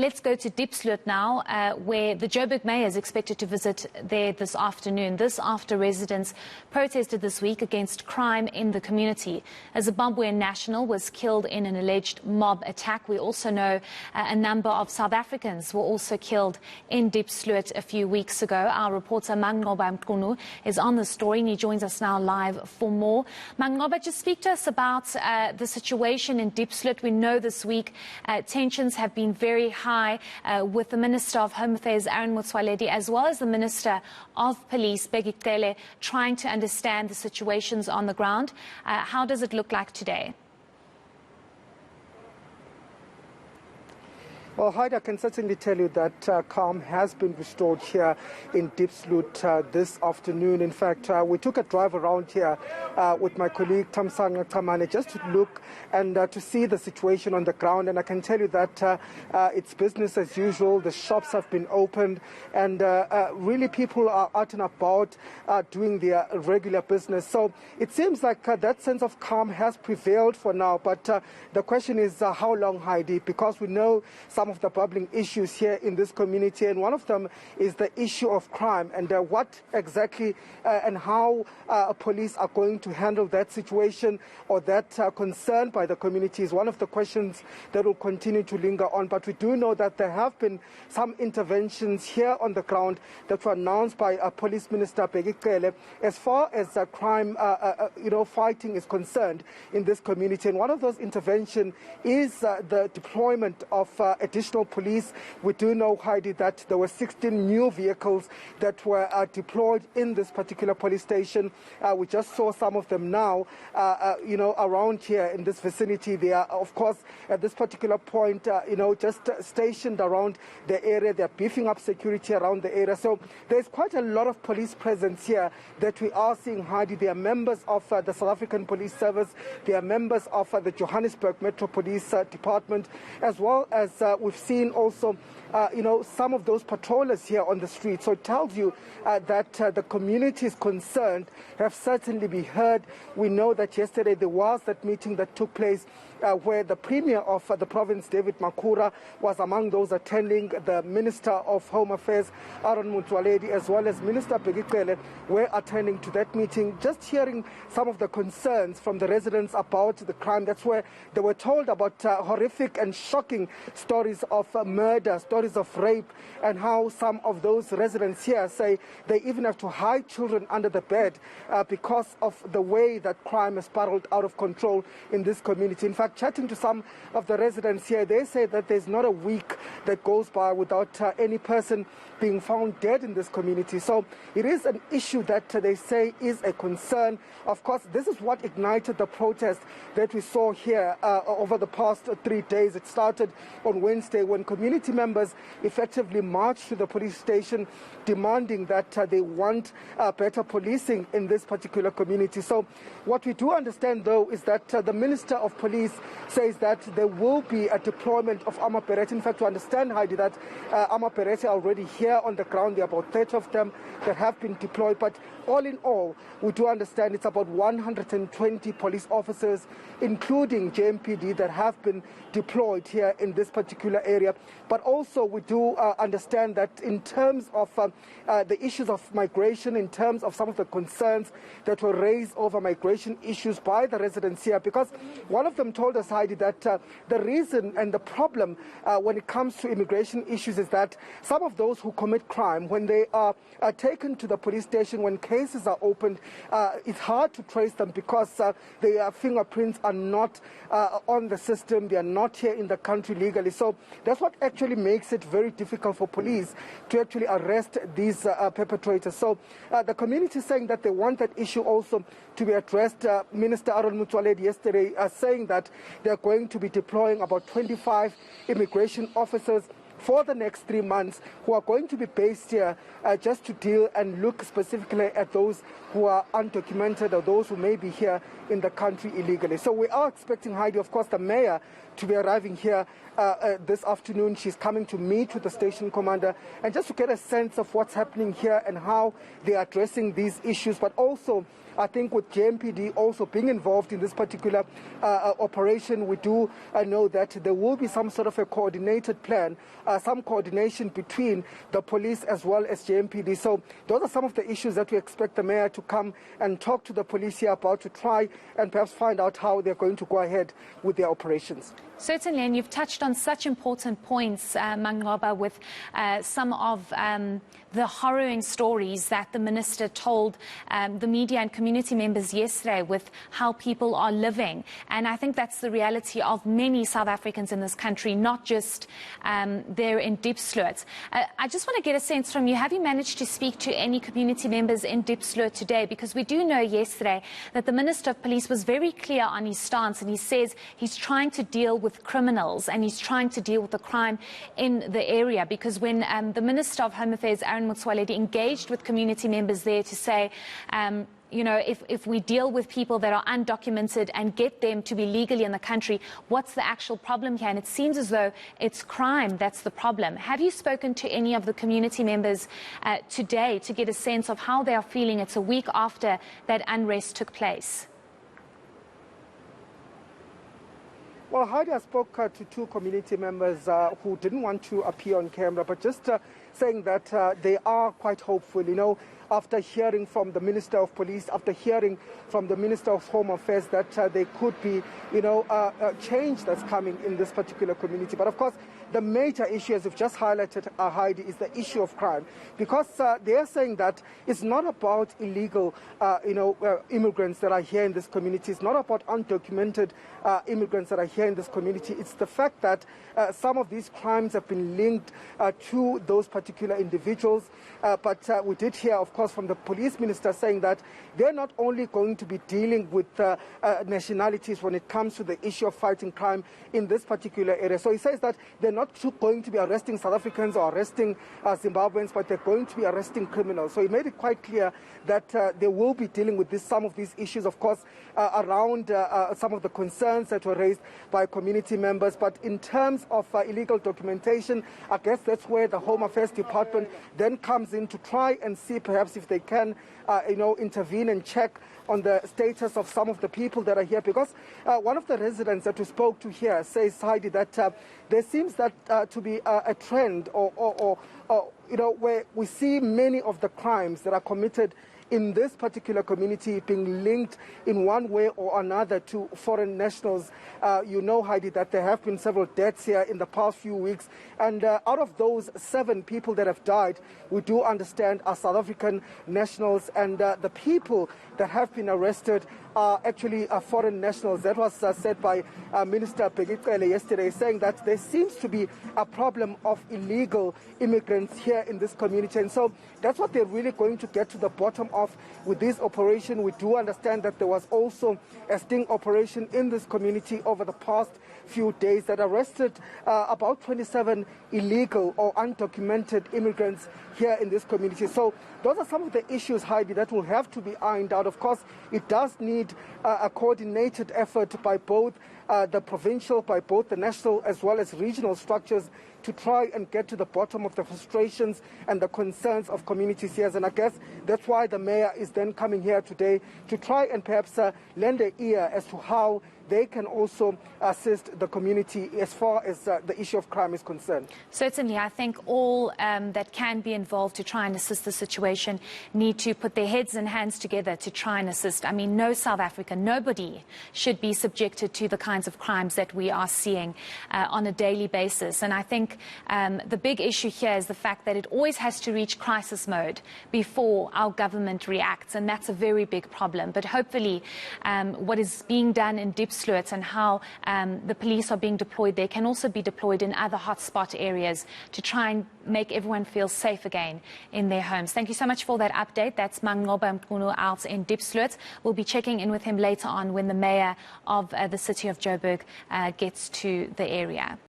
Let's go to Diepsloot now, where the Joburg Mayor is expected to visit there this afternoon. This after residents protested this week against crime in the community. A Zimbabwean national was killed in an alleged mob attack. We also know a number of South Africans were also killed in Diepsloot a few weeks ago. Our reporter Manqoba Mchunu is on the story and he joins us now live for more. Manqoba, just speak to us about the situation in Diepsloot. We know this week tensions have been very high with the Minister of Home Affairs, Aaron Motsoaledi, as well as the Minister of Police, Bheki trying to understand the situations on the ground. How does it look like today? Well, Heidi, I can certainly tell you that calm has been restored here in Diepsloot this afternoon. In fact, we took a drive around here with my colleague Tamsanga Tamane just to look and to see the situation on the ground. And I can tell you that it's business as usual. The shops have been opened and really people are out and about doing their regular business. So it seems like that sense of calm has prevailed for now. But the question is how long, Heidi? Because we know some of the bubbling issues here in this community, and one of them is the issue of crime and what exactly and how police are going to handle that situation or that concern by the community is one of the questions that will continue to linger on. But we do know that there have been some interventions here on the ground that were announced by Police Minister Bheki as far as crime fighting is concerned in this community. And one of those interventions is the deployment of additional police. We do know, Heidi, that there were 16 new vehicles that were deployed in this particular police station. We just saw some of them now, around here in this vicinity. They are, of course, at this particular point, just stationed around the area. They're beefing up security around the area. So there's quite a lot of police presence here that we are seeing, Heidi. They are members of the South African Police Service. They are members of the Johannesburg Metro Police Department, as well as we've seen also, some of those patrollers here on the street. So it tells you that the communities concerned have certainly been heard. We know that yesterday there was that meeting that took place where the Premier of the province, David Makhura, was among those attending. The Minister of Home Affairs, Aaron Motsoaledi, as well as Minister Bheki were attending to that meeting, just hearing some of the concerns from the residents about the crime. That's where they were told about horrific and shocking stories of murder, stories of rape, and how some of those residents here say they even have to hide children under the bed because of the way that crime has spiraled out of control in this community. In fact, chatting to some of the residents here, they say that there's not a week that goes by without any person being found dead in this community. So it is an issue that they say is a concern. Of course, this is what ignited the protest that we saw here over the past 3 days. It started on Wednesday when community members effectively marched to the police station demanding that they want better policing in this particular community. So what we do understand, though, is that the Minister of Police says that there will be a deployment of armor berets. In fact, to understand, Heidi, that armor berets are already here on the ground. There are about 30 of them that have been deployed. But all in all, we do understand it's about 120 police officers, including JMPD, that have been deployed here in this particular area. But also we do understand that in terms of the issues of migration, in terms of some of the concerns that were raised over migration issues by the residents here, because one of them told us, Heidi, that the reason and the problem when it comes to immigration issues is that some of those who commit crime, when they are taken to the police station, when cases are opened, it's hard to trace them because their fingerprints are not on the system. They are not here in the country legally. So that's what actually makes it very difficult for police to actually arrest these perpetrators. So the community is saying that they want that issue also to be addressed. Minister Aaron Motsoaledi yesterday saying that they're going to be deploying about 25 immigration officers for the next 3 months who are going to be based here just to deal and look specifically at those who are undocumented or those who may be here in the country illegally. So we are expecting, Heidi, of course, the mayor to be arriving here this afternoon. She's coming to meet with the station commander and just to get a sense of what's happening here and how they are addressing these issues, but also I think with JMPD also being involved in this particular operation, we do know that there will be some sort of a coordinated plan, some coordination between the police as well as JMPD. So those are some of the issues that we expect the mayor to come and talk to the police here about, to try and perhaps find out how they're going to go ahead with their operations. Certainly, and you've touched on such important points, Manqoba, with some of the harrowing stories that the minister told the media and community members yesterday with how people are living. And I think that's the reality of many South Africans in this country, not just there in Diepsloot. I just want to get a sense from you, have you managed to speak to any community members in Diepsloot today? Because we do know yesterday that the Minister of Police was very clear on his stance, and he says he's trying to deal with criminals and he's trying to deal with the crime in the area. Because when the Minister of Home Affairs, Aaron Motsoaledi, engaged with community members there to say, you know, if we deal with people that are undocumented and get them to be legally in the country, what's the actual problem here? And it seems as though it's crime that's the problem. Have you spoken to any of the community members today to get a sense of how they are feeling? It's a week after that unrest took place. Well, Heidi, I spoke to two community members who didn't want to appear on camera, but just saying that they are quite hopeful, you know, after hearing from the Minister of Police, after hearing from the Minister of Home Affairs, that there could be, you know, a change that's coming in this particular community. But of course, the major issue, as you've just highlighted, Heidi, is the issue of crime. Because they are saying that it's not about illegal, immigrants that are here in this community. It's not about undocumented immigrants that are here in this community. It's the fact that some of these crimes have been linked to those particular individuals. But we did hear, of course, from the police minister saying that they're not only going to be dealing with nationalities when it comes to the issue of fighting crime in this particular area. So he says that they're not going to be arresting South Africans or arresting Zimbabweans, but they're going to be arresting criminals. So he made it quite clear that they will be dealing with some of these issues, of course, around some of the concerns that were raised by community members. But in terms of illegal documentation, I guess that's where the Home Affairs Department then comes in to try and see perhaps if they can, intervene and check on the status of some of the people that are here. Because one of the residents that we spoke to here says, Heidi, that there seems that to be a trend or where we see many of the crimes that are committed in this particular community being linked in one way or another to foreign nationals. You know, Heidi, that there have been several deaths here in the past few weeks. And out of those 7 people that have died, we do understand are South African nationals. And the people that have been arrested are actually foreign nationals. That was said by Minister Bheki yesterday, saying that there seems to be a problem of illegal immigrants here in this community. And so that's what they're really going to get to the bottom of with this operation. We do understand that there was also a sting operation in this community over the past few days that arrested about 27 illegal or undocumented immigrants here in this community. So those are some of the issues, Heidi, that will have to be ironed out. Of course, it does need a coordinated effort by both the provincial, by both the national as well as regional structures to try and get to the bottom of the frustrations and the concerns of communities here. And I guess that's why the mayor is then coming here today to try and perhaps lend an ear as to how they can also assist the community as far as the issue of crime is concerned. Certainly, I think all that can be involved to try and assist the situation need to put their heads and hands together to try and assist. I mean, no South African, nobody should be subjected to the kinds of crimes that we are seeing on a daily basis. And I think the big issue here is the fact that it always has to reach crisis mode before our government reacts, and that's a very big problem. But hopefully what is being done in Diepsloot and how the police are being deployed there can also be deployed in other hotspot areas to try and make everyone feel safe again in their homes. Thank you so much for that update. That's Manqoba Mchunu out in Diepsloot. We'll be checking in with him later on when the mayor of the city of Joburg gets to the area.